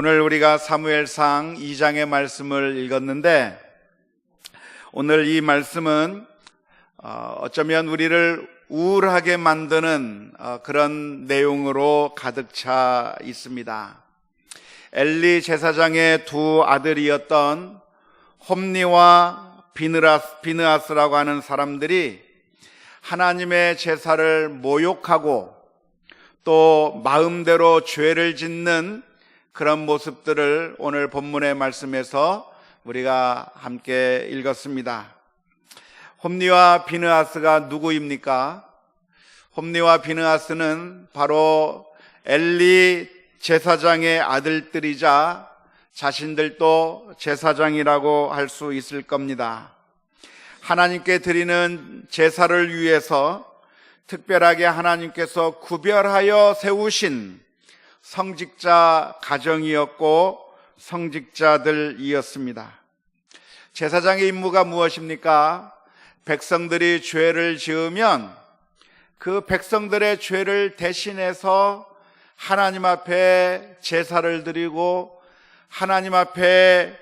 오늘 우리가 사무엘상 2장의 말씀을 읽었는데, 오늘 이 말씀은 어쩌면 우리를 우울하게 만드는 그런 내용으로 가득 차 있습니다. 엘리 제사장의 두 아들이었던 홈니와 비느하스라고 하는 사람들이 하나님의 제사를 모욕하고 또 마음대로 죄를 짓는 그런 모습들을 오늘 본문의 말씀에서 우리가 함께 읽었습니다. 홈니와 비느하스가 누구입니까? 홈니와 비느하스는 바로 엘리 제사장의 아들들이자 자신들도 제사장이라고 할 수 있을 겁니다. 하나님께 드리는 제사를 위해서 특별하게 하나님께서 구별하여 세우신 성직자 가정이었고 성직자들이었습니다. 제사장의 임무가 무엇입니까? 백성들이 죄를 지으면 그 백성들의 죄를 대신해서 하나님 앞에 제사를 드리고 하나님 앞에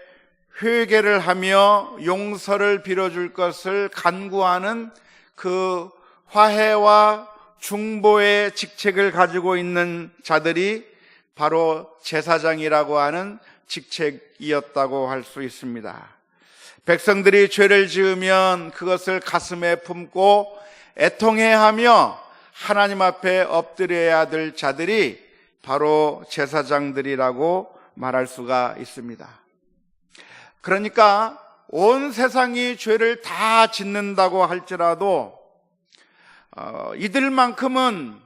회개를 하며 용서를 빌어줄 것을 간구하는 그 화해와 중보의 직책을 가지고 있는 자들이 바로 제사장이라고 하는 직책이었다고 할 수 있습니다. 백성들이 죄를 지으면 그것을 가슴에 품고 애통해하며 하나님 앞에 엎드려야 될 자들이 바로 제사장들이라고 말할 수가 있습니다. 그러니까 온 세상이 죄를 다 짓는다고 할지라도 이들만큼은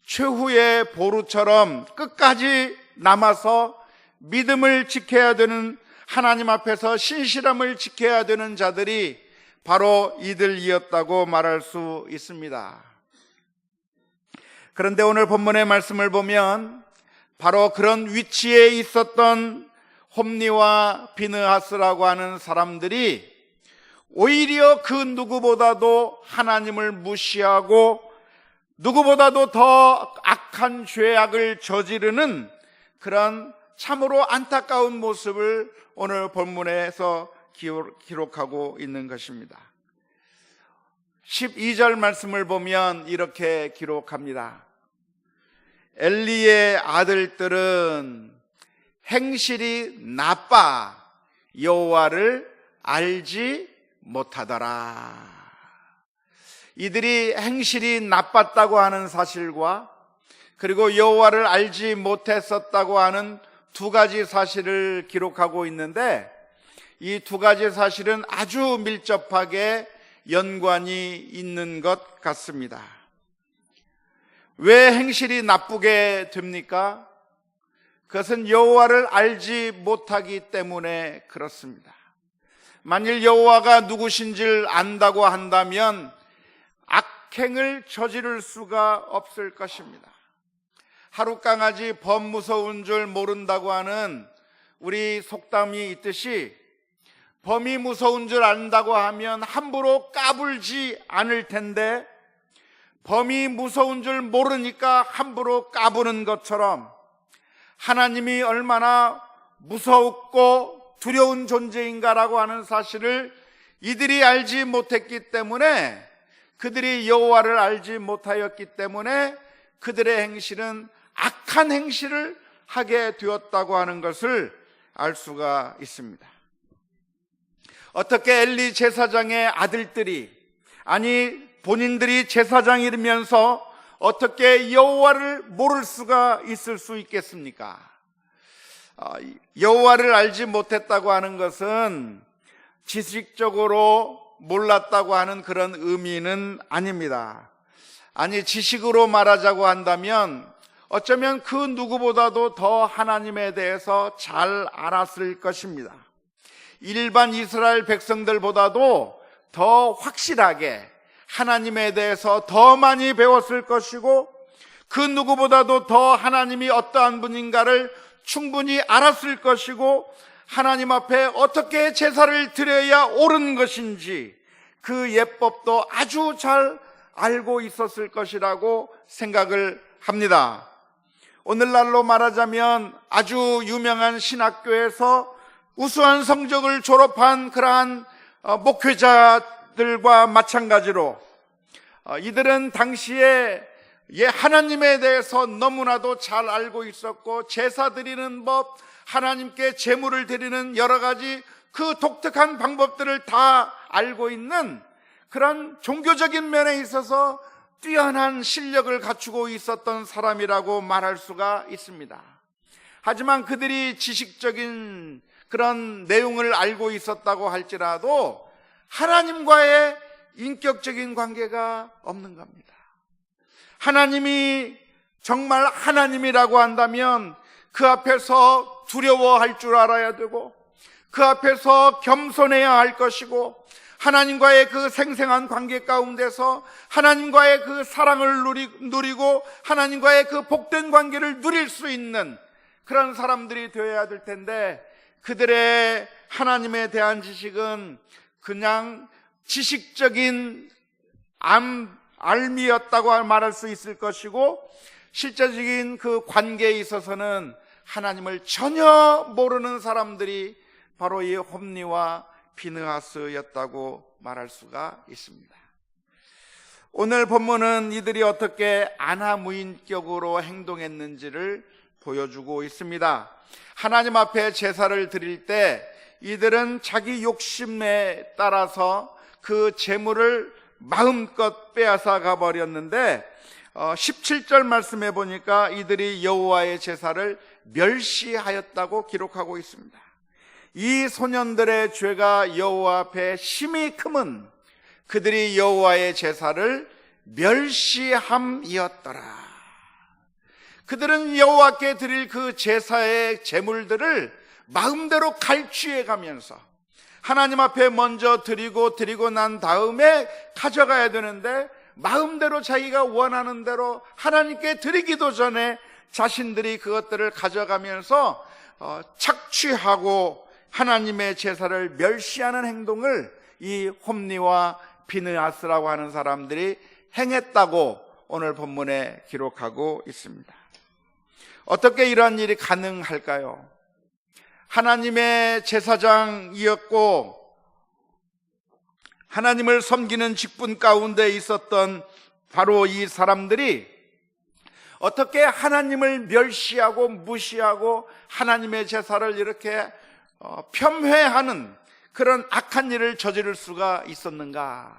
최후의 보루처럼 끝까지 남아서 믿음을 지켜야 되는, 하나님 앞에서 신실함을 지켜야 되는 자들이 바로 이들이었다고 말할 수 있습니다. 그런데 오늘 본문의 말씀을 보면 바로 그런 위치에 있었던 홈니와 비느하스라고 하는 사람들이 오히려 그 누구보다도 하나님을 무시하고 누구보다도 더 악한 죄악을 저지르는 그런 참으로 안타까운 모습을 오늘 본문에서 기록하고 있는 것입니다. 12절 말씀을 보면 이렇게 기록합니다. 엘리의 아들들은 행실이 나빠 여호와를 알지 못하더라. 이들이 행실이 나빴다고 하는 사실과 그리고 여호와를 알지 못했었다고 하는 두 가지 사실을 기록하고 있는데, 이 두 가지 사실은 아주 밀접하게 연관이 있는 것 같습니다. 왜 행실이 나쁘게 됩니까? 그것은 여호와를 알지 못하기 때문에 그렇습니다. 만일 여호와가 누구신지를 안다고 한다면 악행을 저지를 수가 없을 것입니다. 하룻강아지 범 무서운 줄 모른다고 하는 우리 속담이 있듯이 범이 무서운 줄 안다고 하면 함부로 까불지 않을 텐데, 범이 무서운 줄 모르니까 함부로 까부는 것처럼 하나님이 얼마나 무섭고 두려운 존재인가라고 하는 사실을 이들이 알지 못했기 때문에, 그들이 여호와를 알지 못하였기 때문에 그들의 행실은 악한 행실을 하게 되었다고 하는 것을 알 수가 있습니다. 어떻게 엘리 제사장의 아들들이, 아니 본인들이 제사장이면서 어떻게 여호와를 모를 수가 있을 수 있겠습니까? 여호와를 알지 못했다고 하는 것은 지식적으로 몰랐다고 하는 그런 의미는 아닙니다. 아니, 지식으로 말하자고 한다면 어쩌면 그 누구보다도 더 하나님에 대해서 잘 알았을 것입니다. 일반 이스라엘 백성들보다도 더 확실하게 하나님에 대해서 더 많이 배웠을 것이고, 그 누구보다도 더 하나님이 어떠한 분인가를 충분히 알았을 것이고, 하나님 앞에 어떻게 제사를 드려야 옳은 것인지 그 예법도 아주 잘 알고 있었을 것이라고 생각을 합니다. 오늘날로 말하자면 아주 유명한 신학교에서 우수한 성적을 졸업한 그러한 목회자들과 마찬가지로 이들은 당시에 하나님에 대해서 너무나도 잘 알고 있었고, 제사 드리는 법, 하나님께 제물을 드리는 여러 가지 그 독특한 방법들을 다 알고 있는 그런 종교적인 면에 있어서 뛰어난 실력을 갖추고 있었던 사람이라고 말할 수가 있습니다. 하지만 그들이 지식적인 그런 내용을 알고 있었다고 할지라도 하나님과의 인격적인 관계가 없는 겁니다. 하나님이 정말 하나님이라고 한다면 그 앞에서 두려워할 줄 알아야 되고, 그 앞에서 겸손해야 할 것이고, 하나님과의 그 생생한 관계 가운데서 하나님과의 그 사랑을 누리고 하나님과의 그 복된 관계를 누릴 수 있는 그런 사람들이 되어야 될 텐데, 그들의 하나님에 대한 지식은 그냥 지식적인 알미였다고 말할 수 있을 것이고, 실제적인 그 관계에 있어서는 하나님을 전혀 모르는 사람들이 바로 이 홈리와 비느하스였다고 말할 수가 있습니다. 오늘 본문은 이들이 어떻게 안하무인격으로 행동했는지를 보여주고 있습니다. 하나님 앞에 제사를 드릴 때 이들은 자기 욕심에 따라서 그 제물을 마음껏 빼앗아 가버렸는데 17절 말씀해 보니까 이들이 여호와의 제사를 멸시하였다고 기록하고 있습니다. 이 소년들의 죄가 여호와 앞에 심히 크면 그들이 여호와의 제사를 멸시함이었더라. 그들은 여호와께 드릴 그 제사의 제물들을 마음대로 갈취해 가면서 하나님 앞에 먼저 드리고 난 다음에 가져가야 되는데, 마음대로 자기가 원하는 대로 하나님께 드리기도 전에 자신들이 그것들을 가져가면서 착취하고 하나님의 제사를 멸시하는 행동을 이 홈리와 비느하스라고 하는 사람들이 행했다고 오늘 본문에 기록하고 있습니다. 어떻게 이러한 일이 가능할까요? 하나님의 제사장이었고 하나님을 섬기는 직분 가운데 있었던 바로 이 사람들이 어떻게 하나님을 멸시하고 무시하고 하나님의 제사를 이렇게 폄훼하는 그런 악한 일을 저지를 수가 있었는가?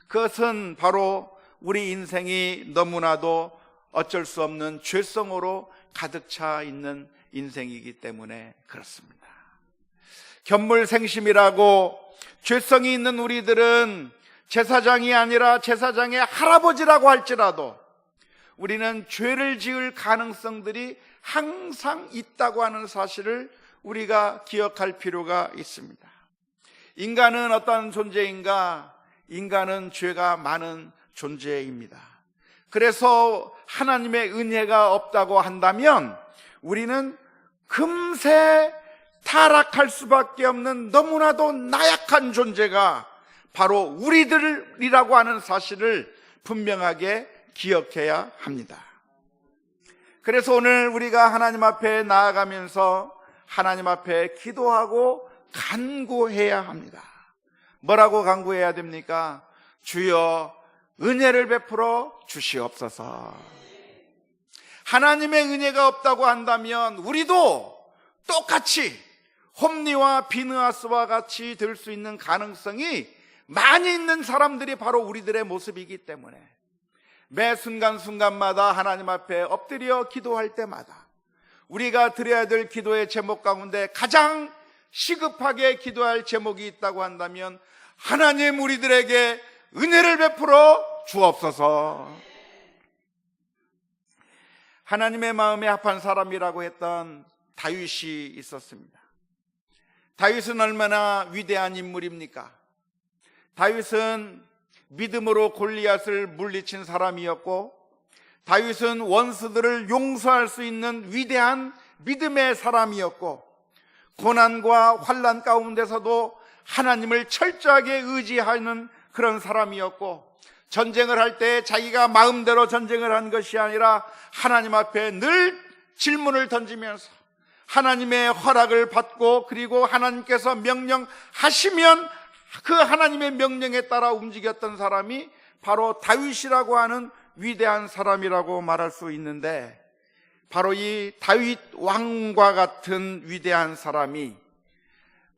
그것은 바로 우리 인생이 너무나도 어쩔 수 없는 죄성으로 가득 차 있는 인생이기 때문에 그렇습니다. 견물생심이라고 죄성이 있는 우리들은 제사장이 아니라 제사장의 할아버지라고 할지라도 우리는 죄를 지을 가능성들이 항상 있다고 하는 사실을 우리가 기억할 필요가 있습니다. 인간은 어떤 존재인가? 인간은 죄가 많은 존재입니다. 그래서 하나님의 은혜가 없다고 한다면 우리는 금세 타락할 수밖에 없는 너무나도 나약한 존재가 바로 우리들이라고 하는 사실을 분명하게 기억해야 합니다. 그래서 오늘 우리가 하나님 앞에 나아가면서 하나님 앞에 기도하고 간구해야 합니다. 뭐라고 간구해야 됩니까? 주여 은혜를 베풀어 주시옵소서. 하나님의 은혜가 없다고 한다면 우리도 똑같이 홈리와 비느하스와 같이 될 수 있는 가능성이 많이 있는 사람들이 바로 우리들의 모습이기 때문에 매 순간순간마다 하나님 앞에 엎드려 기도할 때마다 우리가 드려야 될 기도의 제목 가운데 가장 시급하게 기도할 제목이 있다고 한다면 하나님 우리들에게 은혜를 베풀어 주옵소서. 하나님의 마음에 합한 사람이라고 했던 다윗이 있었습니다. 다윗은 얼마나 위대한 인물입니까? 다윗은 믿음으로 골리앗을 물리친 사람이었고, 다윗은 원수들을 용서할 수 있는 위대한 믿음의 사람이었고, 고난과 환난 가운데서도 하나님을 철저하게 의지하는 그런 사람이었고, 전쟁을 할 때 자기가 마음대로 전쟁을 한 것이 아니라 하나님 앞에 늘 질문을 던지면서 하나님의 허락을 받고, 그리고 하나님께서 명령하시면 그 하나님의 명령에 따라 움직였던 사람이 바로 다윗이라고 하는 위대한 사람이라고 말할 수 있는데, 바로 이 다윗 왕과 같은 위대한 사람이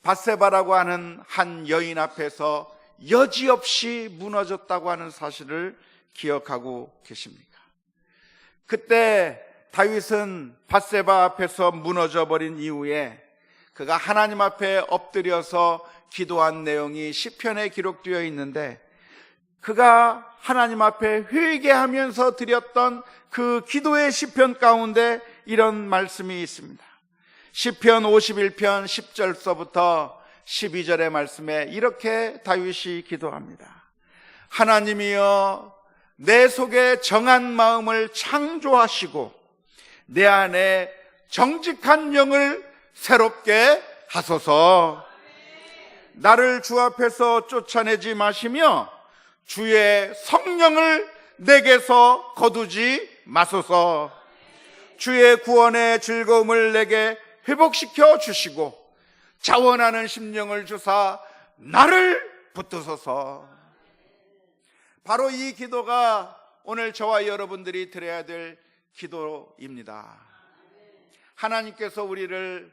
밧세바라고 하는 한 여인 앞에서 여지없이 무너졌다고 하는 사실을 기억하고 계십니까? 그때 다윗은 밧세바 앞에서 무너져 버린 이후에 그가 하나님 앞에 엎드려서 기도한 내용이 시편에 기록되어 있는데, 그가 하나님 앞에 회개하면서 드렸던 그 기도의 시편 가운데 이런 말씀이 있습니다. 시편 51편 10절서부터 12절의 말씀에 이렇게 다윗이 기도합니다. 하나님이여, 내 속에 정한 마음을 창조하시고 내 안에 정직한 영을 새롭게 하소서. 나를 주 앞에서 쫓아내지 마시며 주의 성령을 내게서 거두지 마소서. 주의 구원의 즐거움을 내게 회복시켜 주시고 자원하는 심령을 주사 나를 붙드소서. 바로 이 기도가 오늘 저와 여러분들이 드려야 될 기도입니다. 하나님께서 우리를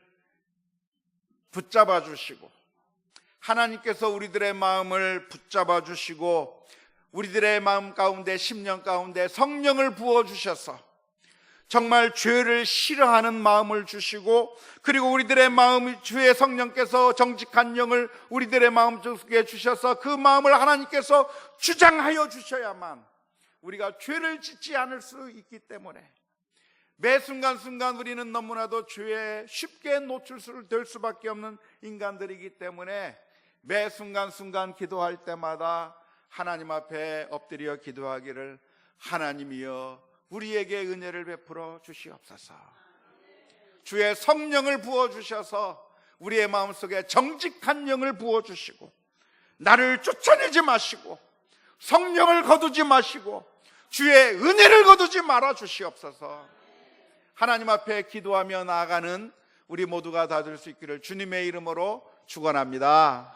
붙잡아 주시고, 하나님께서 우리들의 마음을 붙잡아 주시고, 우리들의 마음 가운데, 심령 가운데 성령을 부어 주셔서 정말 죄를 싫어하는 마음을 주시고, 그리고 우리들의 마음, 주의 성령께서 정직한 영을 우리들의 마음 속에 주셔서 그 마음을 하나님께서 주장하여 주셔야만 우리가 죄를 짓지 않을 수 있기 때문에, 매 순간순간 우리는 너무나도 죄에 쉽게 노출될 수밖에 없는 인간들이기 때문에 매 순간순간 기도할 때마다 하나님 앞에 엎드려 기도하기를, 하나님이여 우리에게 은혜를 베풀어 주시옵소서. 주의 성령을 부어주셔서 우리의 마음속에 정직한 영을 부어주시고, 나를 쫓아내지 마시고 성령을 거두지 마시고 주의 은혜를 거두지 말아 주시옵소서. 하나님 앞에 기도하며 나아가는 우리 모두가 다 될 수 있기를 주님의 이름으로 축원합니다.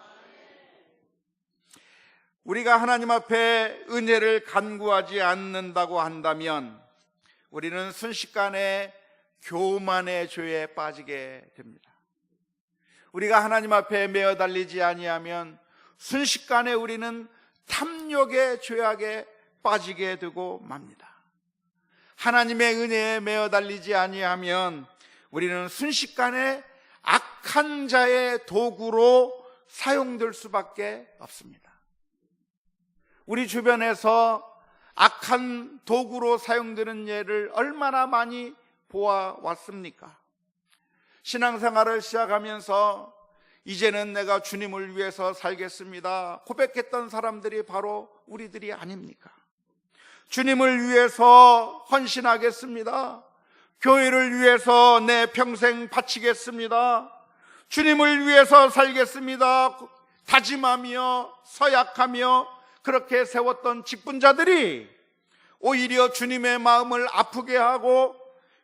우리가 하나님 앞에 은혜를 간구하지 않는다고 한다면 우리는 순식간에 교만의 죄에 빠지게 됩니다. 우리가 하나님 앞에 매어 달리지 아니하면 순식간에 우리는 탐욕의 죄악에 빠지게 되고 맙니다. 하나님의 은혜에 매어 달리지 아니하면 우리는 순식간에 악한 자의 도구로 사용될 수밖에 없습니다. 우리 주변에서 악한 도구로 사용되는 예를 얼마나 많이 보아왔습니까? 신앙생활을 시작하면서 이제는 내가 주님을 위해서 살겠습니다 고백했던 사람들이 바로 우리들이 아닙니까? 주님을 위해서 헌신하겠습니다, 교회를 위해서 내 평생 바치겠습니다, 주님을 위해서 살겠습니다 다짐하며 서약하며 그렇게 세웠던 직분자들이 오히려 주님의 마음을 아프게 하고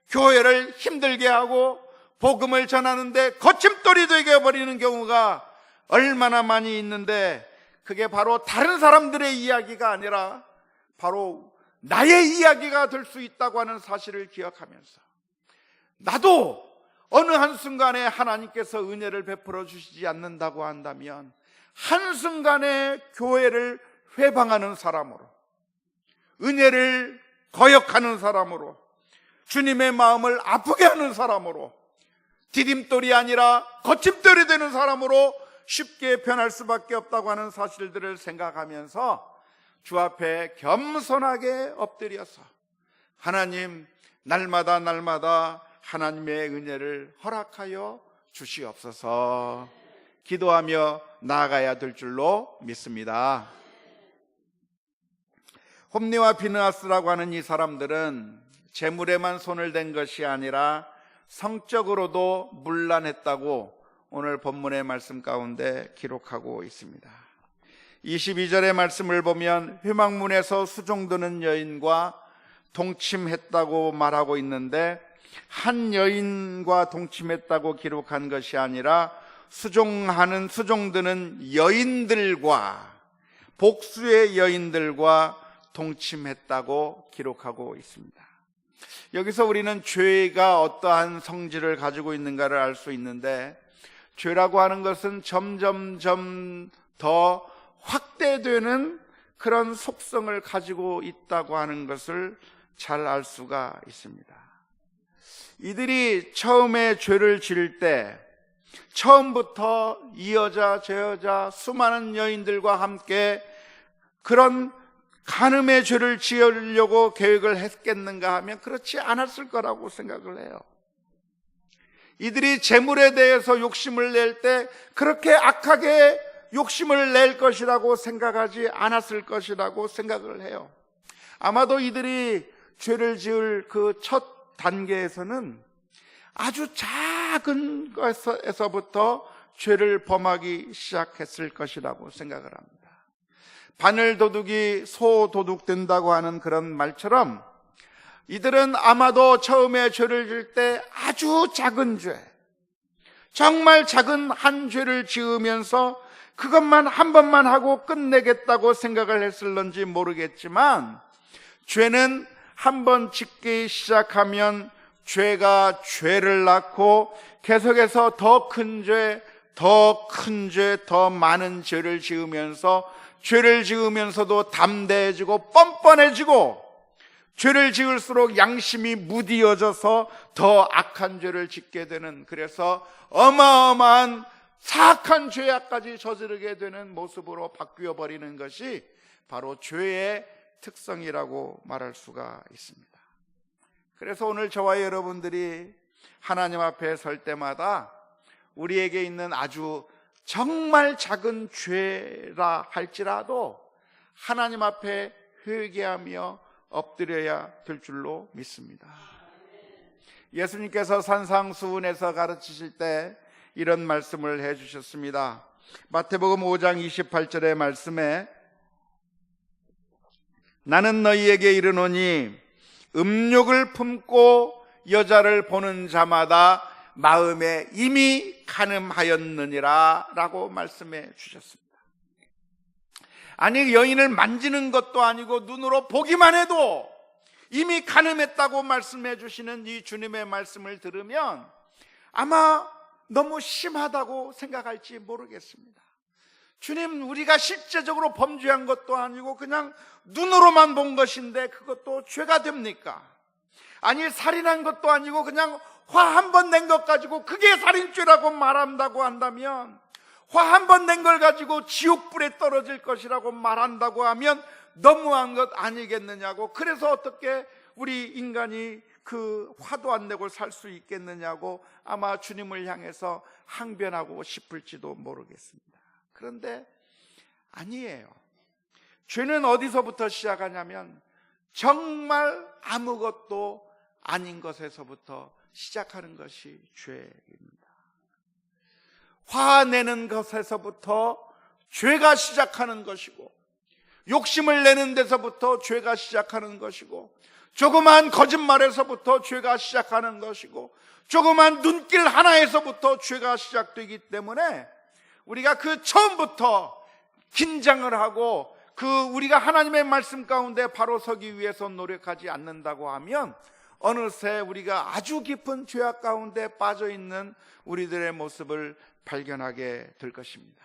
교회를 힘들게 하고 복음을 전하는데 거침돌이 되게 버리는 경우가 얼마나 많이 있는데, 그게 바로 다른 사람들의 이야기가 아니라 바로 나의 이야기가 될 수 있다고 하는 사실을 기억하면서, 나도 어느 한순간에 하나님께서 은혜를 베풀어 주시지 않는다고 한다면 한순간에 교회를 회방하는 사람으로, 은혜를 거역하는 사람으로, 주님의 마음을 아프게 하는 사람으로, 디딤돌이 아니라 거침돌이 되는 사람으로 쉽게 변할 수밖에 없다고 하는 사실들을 생각하면서 주 앞에 겸손하게 엎드려서 하나님, 날마다 하나님의 은혜를 허락하여 주시옵소서 기도하며 나아가야 될 줄로 믿습니다. 홈리와 비느하스라고 하는 이 사람들은 재물에만 손을 댄 것이 아니라 성적으로도 문란했다고 오늘 본문의 말씀 가운데 기록하고 있습니다. 22절의 말씀을 보면 회막문에서 수종드는 여인과 동침했다고 말하고 있는데, 한 여인과 동침했다고 기록한 것이 아니라 수종드는 여인들과, 복수의 여인들과 동침했다고 기록하고 있습니다. 여기서 우리는 죄가 어떠한 성질을 가지고 있는가를 알 수 있는데, 죄라고 하는 것은 점점점 더 확대되는 그런 속성을 가지고 있다고 하는 것을 잘 알 수가 있습니다. 이들이 처음에 죄를 지을 때 처음부터 이 여자 저 여자 수많은 여인들과 함께 그런 간음의 죄를 지으려고 계획을 했겠는가 하면 그렇지 않았을 거라고 생각을 해요. 이들이 재물에 대해서 욕심을 낼 때 그렇게 악하게 욕심을 낼 것이라고 생각하지 않았을 것이라고 생각을 해요. 아마도 이들이 죄를 지을 그 첫 단계에서는 아주 작은 것에서부터 죄를 범하기 시작했을 것이라고 생각을 합니다. 바늘 도둑이 소 도둑 된다고 하는 그런 말처럼 이들은 아마도 처음에 죄를 지을 때 아주 작은 죄, 정말 작은 한 죄를 지으면서 그것만 한 번만 하고 끝내겠다고 생각을 했을런지 모르겠지만, 죄는 한 번 짓기 시작하면 죄가 죄를 낳고 계속해서 더 큰 죄, 더 큰 죄, 더 많은 죄를 지으면서 죄를 지으면서도 담대해지고 뻔뻔해지고, 죄를 지을수록 양심이 무디어져서 더 악한 죄를 짓게 되는, 그래서 어마어마한 사악한 죄악까지 저지르게 되는 모습으로 바뀌어 버리는 것이 바로 죄의 특성이라고 말할 수가 있습니다. 그래서 오늘 저와 여러분들이 하나님 앞에 설 때마다 우리에게 있는 아주 정말 작은 죄라 할지라도 하나님 앞에 회개하며 엎드려야 될 줄로 믿습니다. 예수님께서 산상수훈에서 가르치실 때 이런 말씀을 해주셨습니다. 마태복음 5장 28절의 말씀에 나는 너희에게 이르노니 음욕을 품고 여자를 보는 자마다 마음에 이미 간음하였느니라 라고 말씀해 주셨습니다. 아니, 여인을 만지는 것도 아니고 눈으로 보기만 해도 이미 간음했다고 말씀해 주시는 이 주님의 말씀을 들으면 아마 너무 심하다고 생각할지 모르겠습니다. 주님, 우리가 실제적으로 범죄한 것도 아니고 그냥 눈으로만 본 것인데 그것도 죄가 됩니까? 아니, 살인한 것도 아니고 그냥 화 한 번 낸 것 가지고 그게 살인죄라고 말한다고 한다면, 화 한 번 낸 걸 가지고 지옥불에 떨어질 것이라고 말한다고 하면 너무한 것 아니겠느냐고, 그래서 어떻게 우리 인간이 그 화도 안 내고 살 수 있겠느냐고 아마 주님을 향해서 항변하고 싶을지도 모르겠습니다. 그런데 아니에요. 죄는 어디서부터 시작하냐면 정말 아무것도 아닌 것에서부터 시작하는 것이 죄입니다. 화내는 것에서부터 죄가 시작하는 것이고, 욕심을 내는 데서부터 죄가 시작하는 것이고, 조그만 거짓말에서부터 죄가 시작하는 것이고, 조그만 눈길 하나에서부터 죄가 시작되기 때문에 우리가 그 처음부터 긴장을 하고 우리가 하나님의 말씀 가운데 바로 서기 위해서 노력하지 않는다고 하면 어느새 우리가 아주 깊은 죄악 가운데 빠져있는 우리들의 모습을 발견하게 될 것입니다.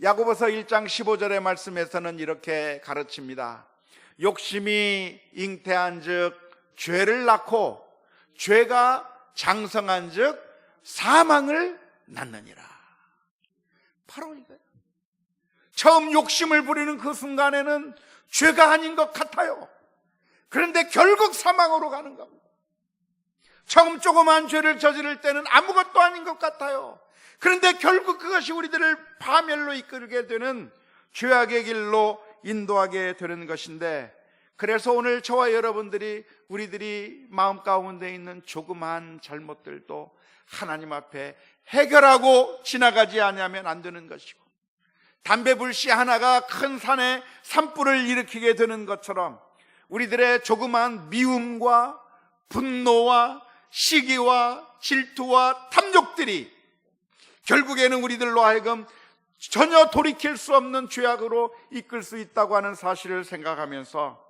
야고보서 1장 15절의 말씀에서는 이렇게 가르칩니다. 욕심이 잉태한 즉 죄를 낳고 죄가 장성한 즉 사망을 낳느니라. 바로 이거예요. 처음 욕심을 부리는 그 순간에는 죄가 아닌 것 같아요. 그런데 결국 사망으로 가는 겁니다. 처음 조그만 죄를 저지를 때는 아무것도 아닌 것 같아요. 그런데 결국 그것이 우리들을 파멸로 이끌게 되는 죄악의 길로 인도하게 되는 것인데, 그래서 오늘 저와 여러분들이 우리들이 마음 가운데 있는 조그마한 잘못들도 하나님 앞에 해결하고 지나가지 않으면 안 되는 것이고, 담배 불씨 하나가 큰 산에 산불을 일으키게 되는 것처럼 우리들의 조그만 미움과 분노와 시기와 질투와 탐욕들이 결국에는 우리들로 하여금 전혀 돌이킬 수 없는 죄악으로 이끌 수 있다고 하는 사실을 생각하면서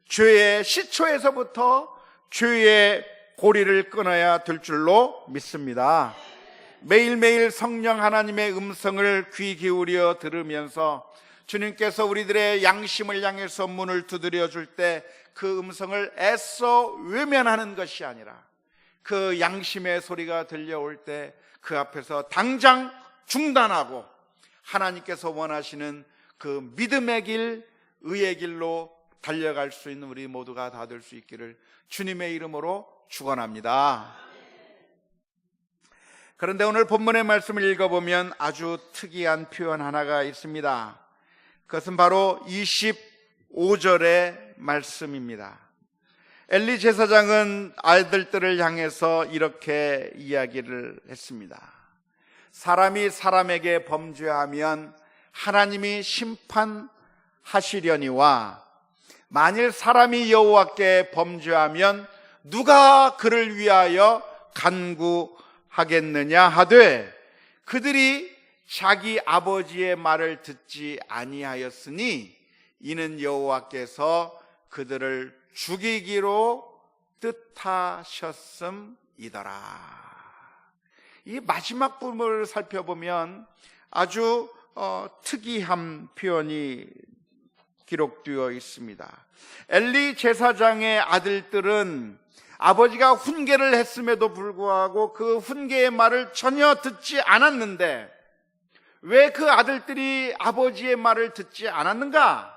죄의 시초에서부터 죄의 고리를 끊어야 될 줄로 믿습니다. 매일매일 성령 하나님의 음성을 귀 기울여 들으면서 주님께서 우리들의 양심을 향해서 문을 두드려 줄 때 그 음성을 애써 외면하는 것이 아니라 그 양심의 소리가 들려올 때 그 앞에서 당장 중단하고 하나님께서 원하시는 그 믿음의 길, 의의 길로 달려갈 수 있는 우리 모두가 다 될 수 있기를 주님의 이름으로 축원합니다. 그런데 오늘 본문의 말씀을 읽어보면 아주 특이한 표현 하나가 있습니다. 그것은 바로 25절의 말씀입니다. 엘리 제사장은 아들들을 향해서 이렇게 이야기를 했습니다. 사람이 사람에게 범죄하면 하나님이 심판하시려니와 만일 사람이 여호와께 범죄하면 누가 그를 위하여 간구하겠느냐 하되 그들이 자기 아버지의 말을 듣지 아니하였으니 이는 여호와께서 그들을 죽이기로 뜻하셨음이더라. 이 마지막 부분을 살펴보면 아주 특이한 표현이 기록되어 있습니다. 엘리 제사장의 아들들은 아버지가 훈계를 했음에도 불구하고 그 훈계의 말을 전혀 듣지 않았는데 왜 그 아들들이 아버지의 말을 듣지 않았는가?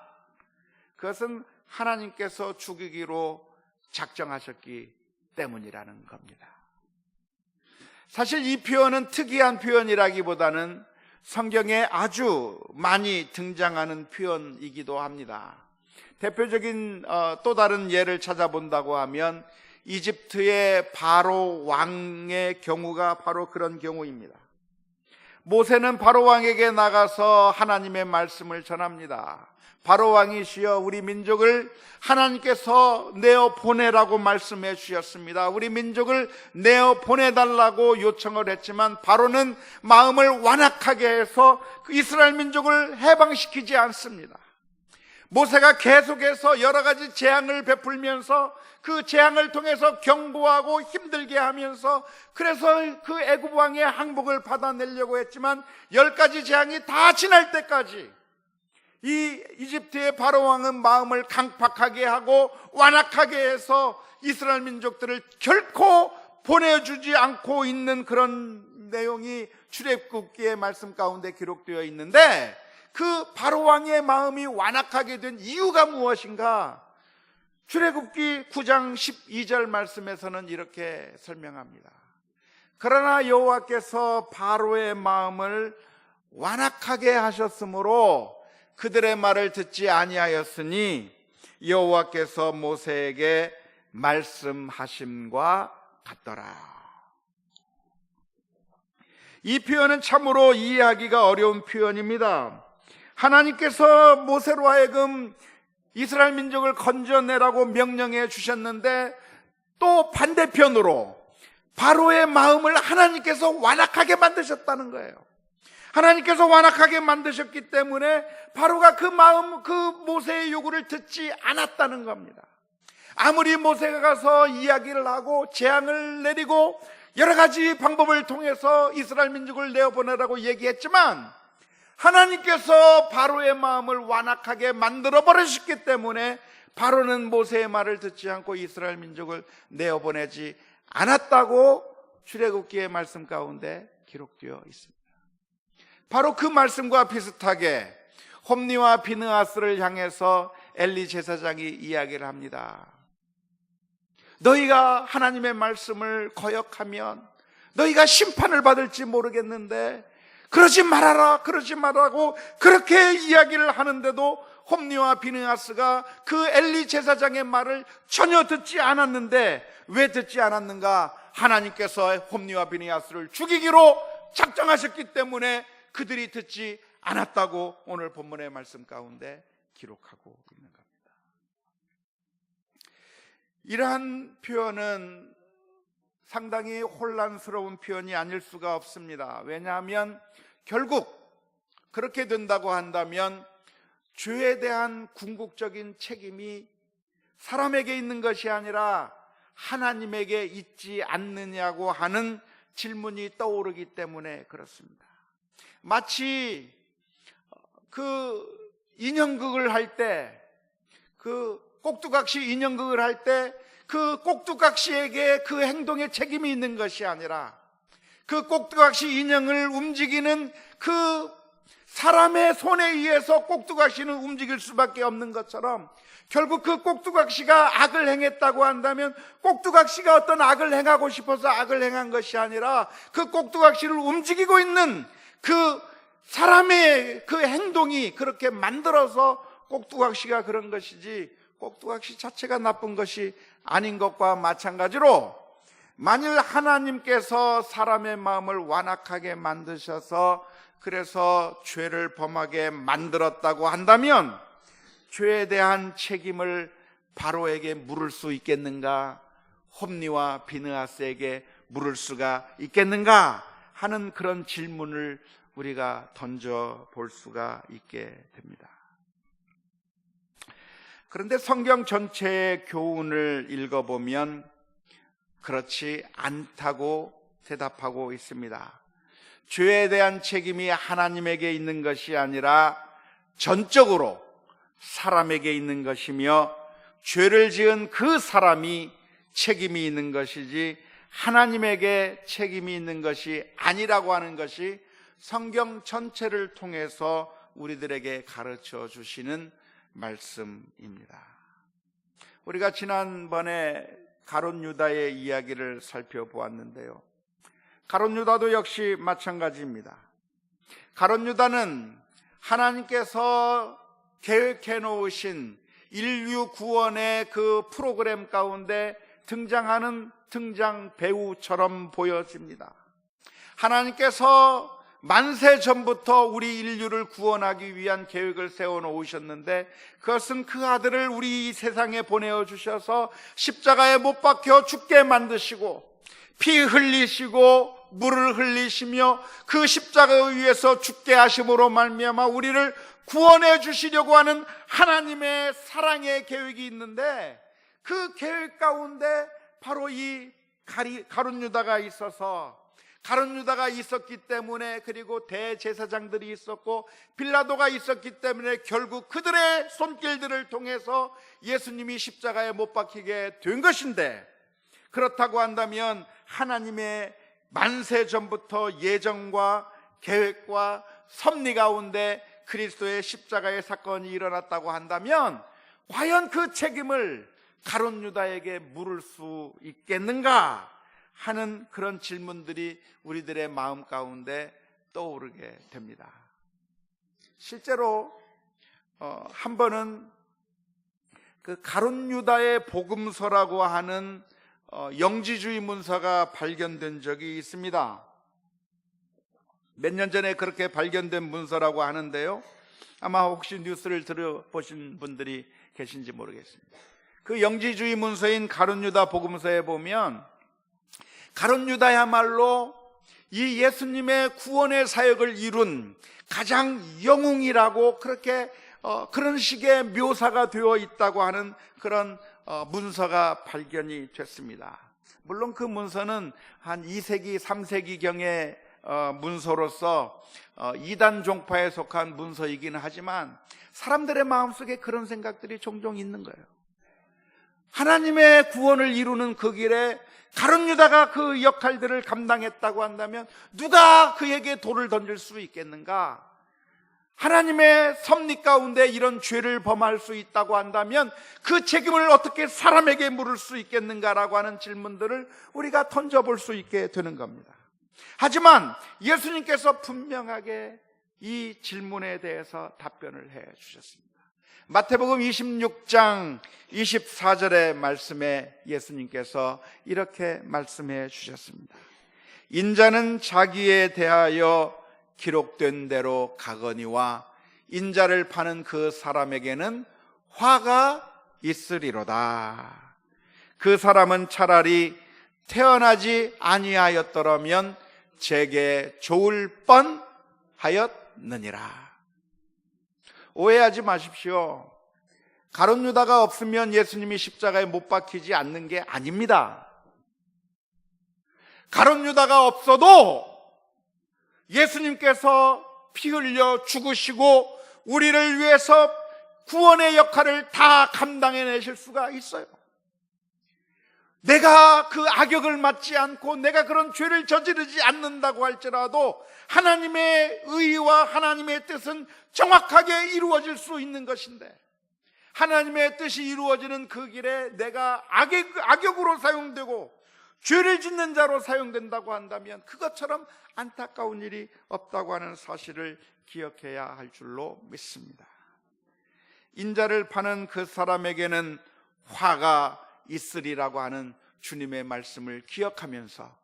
그것은 하나님께서 죽이기로 작정하셨기 때문이라는 겁니다. 사실 이 표현은 특이한 표현이라기보다는 성경에 아주 많이 등장하는 표현이기도 합니다. 대표적인 또 다른 예를 찾아본다고 하면 이집트의 바로 왕의 경우가 바로 그런 경우입니다. 모세는 바로 왕에게 나가서 하나님의 말씀을 전합니다. 바로 왕이시여 우리 민족을 하나님께서 내어 보내라고 말씀해 주셨습니다. 우리 민족을 내어 보내달라고 요청을 했지만 바로는 마음을 완악하게 해서 이스라엘 민족을 해방시키지 않습니다. 모세가 계속해서 여러 가지 재앙을 베풀면서 그 재앙을 통해서 경고하고 힘들게 하면서 그래서 그 애굽 왕의 항복을 받아내려고 했지만 10가지 재앙이 다 지날 때까지 이 이집트의 바로 왕은 마음을 강팍하게 하고 완악하게 해서 이스라엘 민족들을 결코 보내주지 않고 있는 그런 내용이 출애굽기의 말씀 가운데 기록되어 있는데 그 바로 왕의 마음이 완악하게 된 이유가 무엇인가? 출애굽기 9장 12절 말씀에서는 이렇게 설명합니다. 그러나 여호와께서 바로의 마음을 완악하게 하셨으므로 그들의 말을 듣지 아니하였으니 여호와께서 모세에게 말씀하심과 같더라. 이 표현은 참으로 이해하기가 어려운 표현입니다. 하나님께서 모세로 하여금 이스라엘 민족을 건져내라고 명령해 주셨는데 또 반대편으로 바로의 마음을 하나님께서 완악하게 만드셨다는 거예요. 하나님께서 완악하게 만드셨기 때문에 바로가 그 마음, 그 모세의 요구를 듣지 않았다는 겁니다. 아무리 모세가 가서 이야기를 하고 재앙을 내리고 여러 가지 방법을 통해서 이스라엘 민족을 내어보내라고 얘기했지만 하나님께서 바로의 마음을 완악하게 만들어 버리셨기 때문에 바로는 모세의 말을 듣지 않고 이스라엘 민족을 내어보내지 않았다고 출애굽기의 말씀 가운데 기록되어 있습니다. 바로 그 말씀과 비슷하게 홈리와 비느하스를 향해서 엘리 제사장이 이야기를 합니다. 너희가 하나님의 말씀을 거역하면 너희가 심판을 받을지 모르겠는데 그러지 말아라, 그러지 말라고 그렇게 이야기를 하는데도 홈리와 비느하스가 그 엘리 제사장의 말을 전혀 듣지 않았는데 왜 듣지 않았는가? 하나님께서 홈리와 비느하스를 죽이기로 작정하셨기 때문에 그들이 듣지 않았다고 오늘 본문의 말씀 가운데 기록하고 있는 겁니다. 이러한 표현은 상당히 혼란스러운 표현이 아닐 수가 없습니다. 왜냐하면 결국 그렇게 된다고 한다면 죄에 대한 궁극적인 책임이 사람에게 있는 것이 아니라 하나님에게 있지 않느냐고 하는 질문이 떠오르기 때문에 그렇습니다. 마치 그 인형극을 할 때, 그 꼭두각시 인형극을 할 때 그 꼭두각시에게 그 행동에 책임이 있는 것이 아니라 그 꼭두각시 인형을 움직이는 그 사람의 손에 의해서 꼭두각시는 움직일 수밖에 없는 것처럼 결국 그 꼭두각시가 악을 행했다고 한다면 꼭두각시가 어떤 악을 행하고 싶어서 악을 행한 것이 아니라 그 꼭두각시를 움직이고 있는 그 사람의 그 행동이 그렇게 만들어서 꼭두각시가 그런 것이지 꼭두각시 자체가 나쁜 것이 아닌 것과 마찬가지로 만일 하나님께서 사람의 마음을 완악하게 만드셔서 그래서 죄를 범하게 만들었다고 한다면 죄에 대한 책임을 바로에게 물을 수 있겠는가? 홈니와 비느하스에게 물을 수가 있겠는가? 하는 그런 질문을 우리가 던져볼 수가 있게 됩니다. 그런데 성경 전체의 교훈을 읽어보면 그렇지 않다고 대답하고 있습니다. 죄에 대한 책임이 하나님에게 있는 것이 아니라 전적으로 사람에게 있는 것이며 죄를 지은 그 사람이 책임이 있는 것이지 하나님에게 책임이 있는 것이 아니라고 하는 것이 성경 전체를 통해서 우리들에게 가르쳐 주시는 말씀입니다. 우리가 지난번에 가룟 유다의 이야기를 살펴보았는데요. 가룟 유다도 역시 마찬가지입니다. 가룟 유다는 하나님께서 계획해 놓으신 인류 구원의 그 프로그램 가운데 등장하는 등장 배우처럼 보여집니다. 하나님께서 만세 전부터 우리 인류를 구원하기 위한 계획을 세워놓으셨는데 그것은 그 아들을 우리 세상에 보내어 십자가에 못 박혀 죽게 만드시고 피 흘리시고 물을 흘리시며 그 십자가에 의해서 죽게 하심으로 말미암아 우리를 구원해 주시려고 하는 하나님의 사랑의 계획이 있는데 그 계획 가운데 바로 이 가룟 유다가 있어서 가룟 유다가 있었기 때문에 그리고 대제사장들이 있었고 빌라도가 있었기 때문에 결국 그들의 손길들을 통해서 예수님이 십자가에 못 박히게 된 것인데 그렇다고 한다면 하나님의 만세 전부터 예정과 계획과 섭리 가운데 그리스도의 십자가의 사건이 일어났다고 한다면 과연 그 책임을 가룟 유다에게 물을 수 있겠는가 하는 그런 질문들이 우리들의 마음 가운데 떠오르게 됩니다. 실제로 한 번은 그 가룟 유다의 복음서라고 하는 영지주의 문서가 발견된 적이 있습니다. 몇 년 전에 그렇게 발견된 문서라고 하는데요. 아마 혹시 뉴스를 들어보신 분들이 계신지 모르겠습니다. 그 영지주의 문서인 가룟 유다 복음서에 보면 가룟 유다야말로 이 예수님의 구원의 사역을 이룬 가장 영웅이라고 그렇게 그런 식의 묘사가 되어 있다고 하는 그런 문서가 발견이 됐습니다. 물론 그 문서는 한 2세기, 3세기경의 문서로서 이단 종파에 속한 문서이기는 하지만 사람들의 마음속에 그런 생각들이 종종 있는 거예요. 하나님의 구원을 이루는 그 길에 가룟 유다가 그 역할들을 감당했다고 한다면 누가 그에게 돌을 던질 수 있겠는가? 하나님의 섭리 가운데 이런 죄를 범할 수 있다고 한다면 그 책임을 어떻게 사람에게 물을 수 있겠는가라고 하는 질문들을 우리가 던져볼 수 있게 되는 겁니다. 하지만 예수님께서 분명하게 이 질문에 대해서 답변을 해 주셨습니다. 마태복음 26장 24절의 말씀에 예수님께서 이렇게 말씀해 주셨습니다. 인자는 자기에 대하여 기록된 대로 가거니와 인자를 파는 그 사람에게는 화가 있으리로다. 그 사람은 차라리 태어나지 아니하였더라면 제게 좋을 뻔하였느니라. 오해하지 마십시오. 가룟 유다가 없으면 예수님이 십자가에 못 박히지 않는 게 아닙니다. 가룟 유다가 없어도 예수님께서 피 흘려 죽으시고 우리를 위해서 구원의 역할을 다 감당해내실 수가 있어요. 내가 그 악역을 맡지 않고 내가 그런 죄를 저지르지 않는다고 할지라도 하나님의 의와 하나님의 뜻은 정확하게 이루어질 수 있는 것인데, 하나님의 뜻이 이루어지는 그 길에 내가 악역으로 사용되고 죄를 짓는 자로 사용된다고 한다면 그것처럼 안타까운 일이 없다고 하는 사실을 기억해야 할 줄로 믿습니다. 인자를 파는 그 사람에게는 화가 있으리라고 하는 주님의 말씀을 기억하면서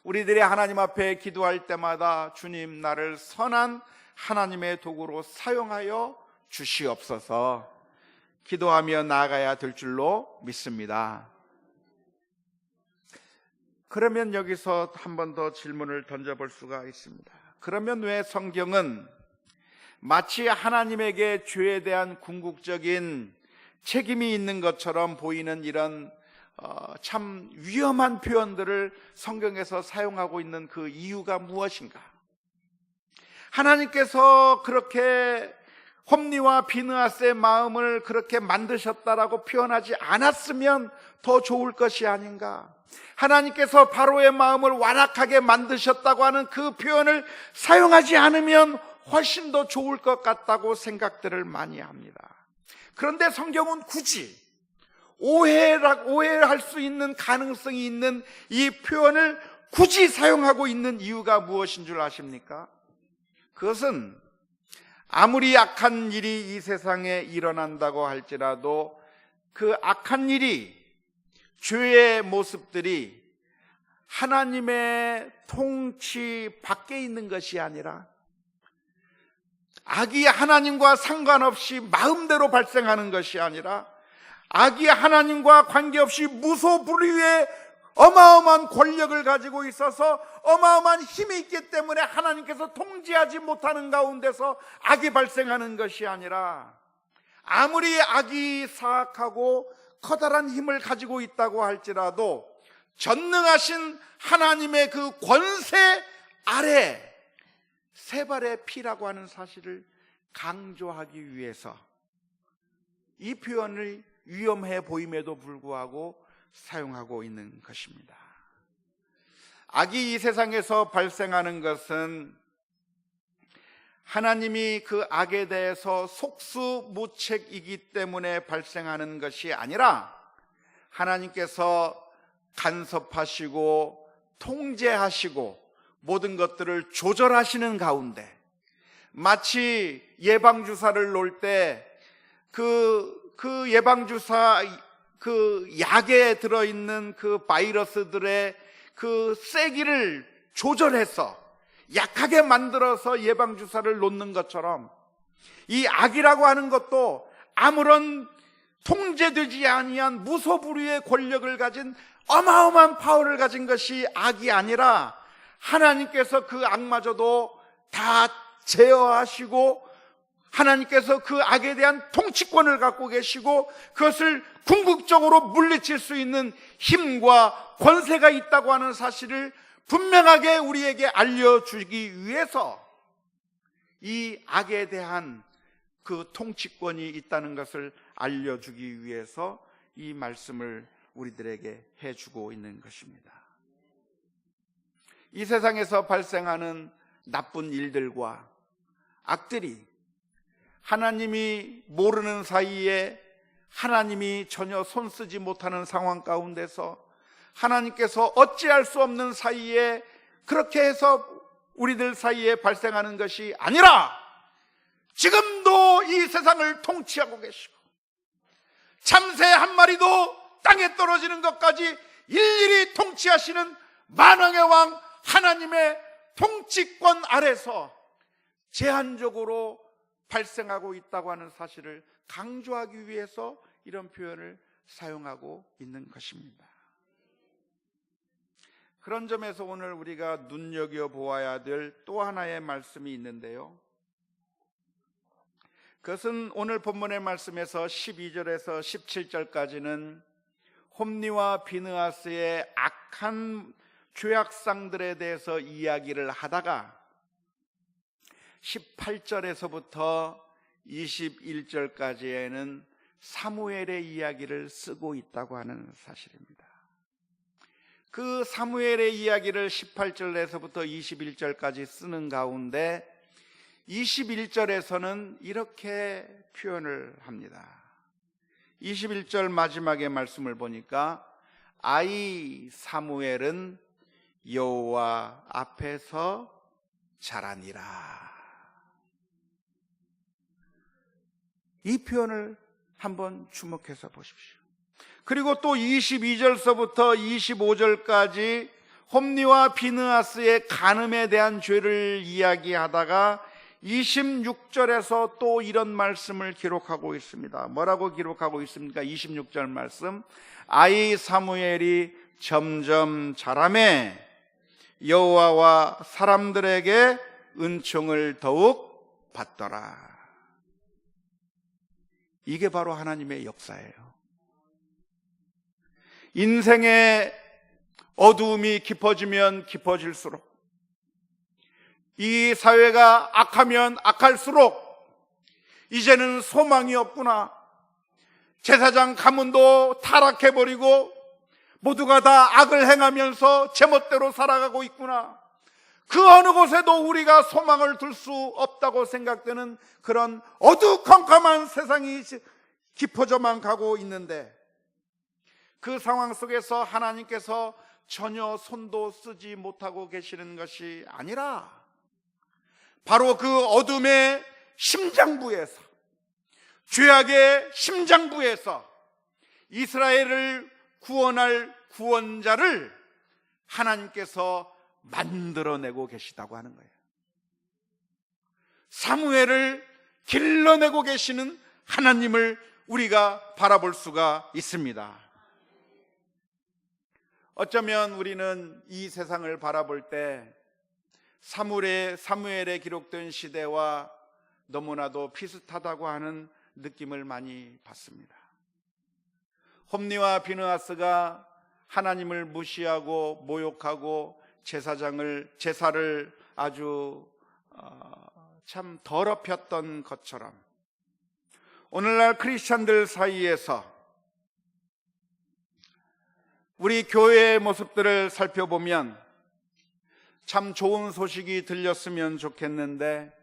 우리들이 하나님 앞에 기도할 때마다 주님, 나를 선한 하나님의 도구로 사용하여 주시옵소서 기도하며 나아가야 될 줄로 믿습니다. 그러면 여기서 한 번 더 질문을 던져볼 수가 있습니다. 그러면 왜 성경은 마치 하나님에게 죄에 대한 궁극적인 책임이 있는 것처럼 보이는 이런 참 위험한 표현들을 성경에서 사용하고 있는 그 이유가 무엇인가? 하나님께서 그렇게 홈리와 비느하스의 마음을 그렇게 만드셨다라고 표현하지 않았으면 더 좋을 것이 아닌가? 하나님께서 바로의 마음을 완악하게 만드셨다고 하는 그 표현을 사용하지 않으면 훨씬 더 좋을 것 같다고 생각들을 많이 합니다. 그런데 성경은 굳이 오해할 수 있는 가능성이 있는 이 표현을 굳이 사용하고 있는 이유가 무엇인 줄 아십니까? 그것은 아무리 악한 일이 이 세상에 일어난다고 할지라도 그 악한 일이, 죄의 모습들이 하나님의 통치 밖에 있는 것이 아니라 악이 하나님과 상관없이 마음대로 발생하는 것이 아니라 악이 하나님과 관계없이 무소불위의 어마어마한 권력을 가지고 있어서 어마어마한 힘이 있기 때문에 하나님께서 통제하지 못하는 가운데서 악이 발생하는 것이 아니라, 아무리 악이 사악하고 커다란 힘을 가지고 있다고 할지라도 전능하신 하나님의 그 권세 아래 세 발의 피라고 하는 사실을 강조하기 위해서 이 표현을 위험해 보임에도 불구하고 사용하고 있는 것입니다. 악이 이 세상에서 발생하는 것은 하나님이 그 악에 대해서 속수무책이기 때문에 발생하는 것이 아니라 하나님께서 간섭하시고 통제하시고 모든 것들을 조절하시는 가운데, 마치 예방주사를 놓을 때 그 예방주사 그 약에 들어있는 그 바이러스들의 그 세기를 조절해서 약하게 만들어서 예방주사를 놓는 것처럼 이 악이라고 하는 것도 아무런 통제되지 아니한 무소불위의 권력을 가진 어마어마한 파워를 가진 것이 악이 아니라 하나님께서 그 악마저도 다 제어하시고 하나님께서 그 악에 대한 통치권을 갖고 계시고 그것을 궁극적으로 물리칠 수 있는 힘과 권세가 있다고 하는 사실을 분명하게 우리에게 알려주기 위해서 이 악에 대한 그 통치권이 있다는 것을 알려주기 위해서 이 말씀을 우리들에게 해주고 있는 것입니다. 이 세상에서 발생하는 나쁜 일들과 악들이 하나님이 모르는 사이에, 하나님이 전혀 손쓰지 못하는 상황 가운데서 하나님께서 어찌할 수 없는 사이에 그렇게 해서 우리들 사이에 발생하는 것이 아니라 지금도 이 세상을 통치하고 계시고 참새 한 마리도 땅에 떨어지는 것까지 일일이 통치하시는 만왕의 왕 하나님의 통치권 아래서 제한적으로 발생하고 있다고 하는 사실을 강조하기 위해서 이런 표현을 사용하고 있는 것입니다. 그런 점에서 오늘 우리가 눈여겨보아야 될 또 하나의 말씀이 있는데요, 그것은 오늘 본문의 말씀에서 12절에서 17절까지는 홈리와 비느하스의 악한 죄악상들에 대해서 이야기를 하다가 18절에서부터 21절까지에는 사무엘의 이야기를 쓰고 있다고 하는 사실입니다. 그 사무엘의 이야기를 18절에서부터 21절까지 쓰는 가운데 21절에서는 이렇게 표현을 합니다. 21절 마지막의 말씀을 보니까 아이 사무엘은 여호와 앞에서 자라니라. 이 표현을 한번 주목해서 보십시오. 그리고 또 22절서부터 25절까지 홈리와 비느하스의 간음에 대한 죄를 이야기하다가 26절에서 또 이런 말씀을 기록하고 있습니다. 뭐라고 기록하고 있습니까? 26절 말씀, 아이 사무엘이 점점 자라매 여호와와 사람들에게 은총을 더욱 받더라. 이게 바로 하나님의 역사예요. 인생의 어두움이 깊어지면 깊어질수록, 이 사회가 악하면 악할수록 이제는 소망이 없구나, 제사장 가문도 타락해버리고 모두가 다 악을 행하면서 제멋대로 살아가고 있구나, 그 어느 곳에도 우리가 소망을 둘 수 없다고 생각되는 그런 어두컴컴한 세상이 깊어져만 가고 있는데, 그 상황 속에서 하나님께서 전혀 손도 쓰지 못하고 계시는 것이 아니라 바로 그 어둠의 심장부에서, 죄악의 심장부에서 이스라엘을 구원할 구원자를 하나님께서 만들어내고 계시다고 하는 거예요. 사무엘을 길러내고 계시는 하나님을 우리가 바라볼 수가 있습니다. 어쩌면 우리는 이 세상을 바라볼 때 사무엘에 기록된 시대와 너무나도 비슷하다고 하는 느낌을 많이 받습니다. 홈리와 비느하스가 하나님을 무시하고 모욕하고 제사를 아주 참 더럽혔던 것처럼, 오늘날 크리스찬들 사이에서 우리 교회의 모습들을 살펴보면 참 좋은 소식이 들렸으면 좋겠는데,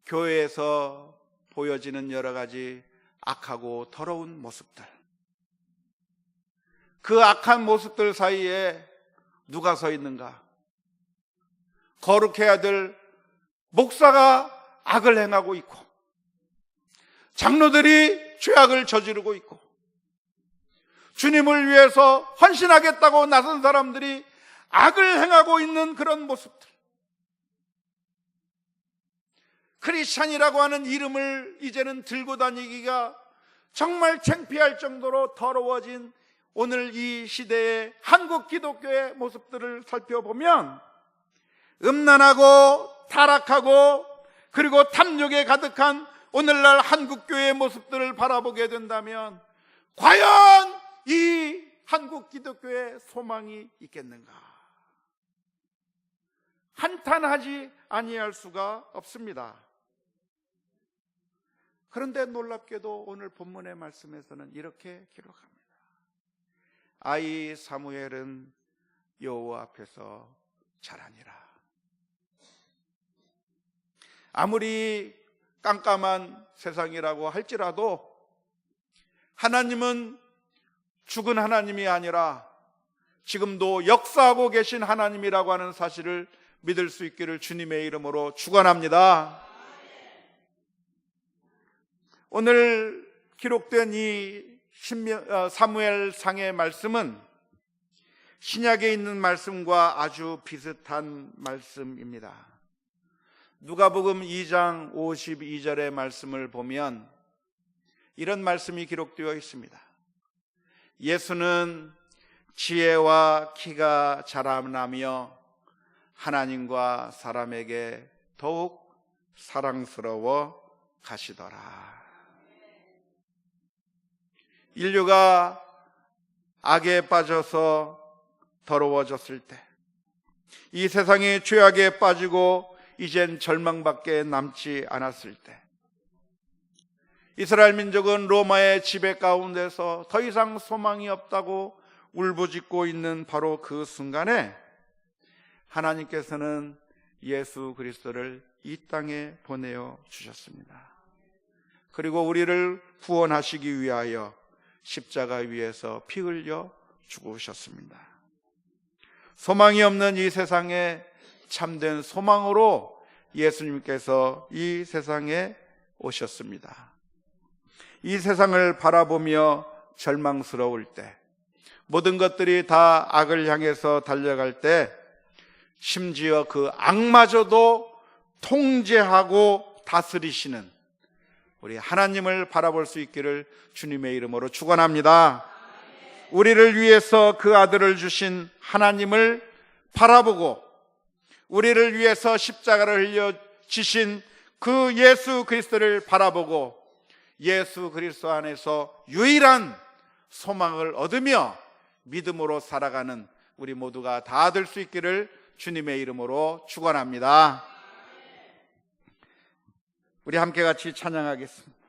교회에서 보여지는 여러 가지 악하고 더러운 모습들, 그 악한 모습들 사이에 누가 서 있는가? 거룩해야 될 목사가 악을 행하고 있고, 장로들이 죄악을 저지르고 있고, 주님을 위해서 헌신하겠다고 나선 사람들이 악을 행하고 있는 그런 모습들, 크리스찬이라고 하는 이름을 이제는 들고 다니기가 정말 창피할 정도로 더러워진 오늘 이 시대의 한국 기독교의 모습들을 살펴보면 음란하고 타락하고 그리고 탐욕에 가득한 오늘날 한국교회의 모습들을 바라보게 된다면 과연 이 한국 기독교에 소망이 있겠는가? 한탄하지 아니할 수가 없습니다. 그런데 놀랍게도 오늘 본문의 말씀에서는 이렇게 기록합니다. 아이 사무엘은 여호와 앞에서 자라니라. 아무리 깜깜한 세상이라고 할지라도 하나님은 죽은 하나님이 아니라 지금도 역사하고 계신 하나님이라고 하는 사실을 믿을 수 있기를 주님의 이름으로 축원합니다. 오늘 기록된 이 사무엘상의 말씀은 신약에 있는 말씀과 아주 비슷한 말씀입니다. 누가복음 2장 52절의 말씀을 보면 이런 말씀이 기록되어 있습니다. 예수는 지혜와 키가 자라나며 하나님과 사람에게 더욱 사랑스러워 가시더라. 인류가 악에 빠져서 더러워졌을 때, 이 세상이 죄악에 빠지고 이젠 절망밖에 남지 않았을 때, 이스라엘 민족은 로마의 지배 가운데서 더 이상 소망이 없다고 울부짖고 있는 바로 그 순간에 하나님께서는 예수 그리스도를 이 땅에 보내어 주셨습니다. 그리고 우리를 구원하시기 위하여 십자가 위에서 피 흘려 죽으셨습니다. 소망이 없는 이 세상에 참된 소망으로 예수님께서 이 세상에 오셨습니다. 이 세상을 바라보며 절망스러울 때, 모든 것들이 다 악을 향해서 달려갈 때, 심지어 그 악마저도 통제하고 다스리시는 우리 하나님을 바라볼 수 있기를 주님의 이름으로 축원합니다. 우리를 위해서 그 아들을 주신 하나님을 바라보고, 우리를 위해서 십자가를 흘려 지신 그 예수 그리스도를 바라보고, 예수 그리스도 안에서 유일한 소망을 얻으며 믿음으로 살아가는 우리 모두가 다 될 수 있기를 주님의 이름으로 축원합니다. 우리 함께 같이 찬양하겠습니다.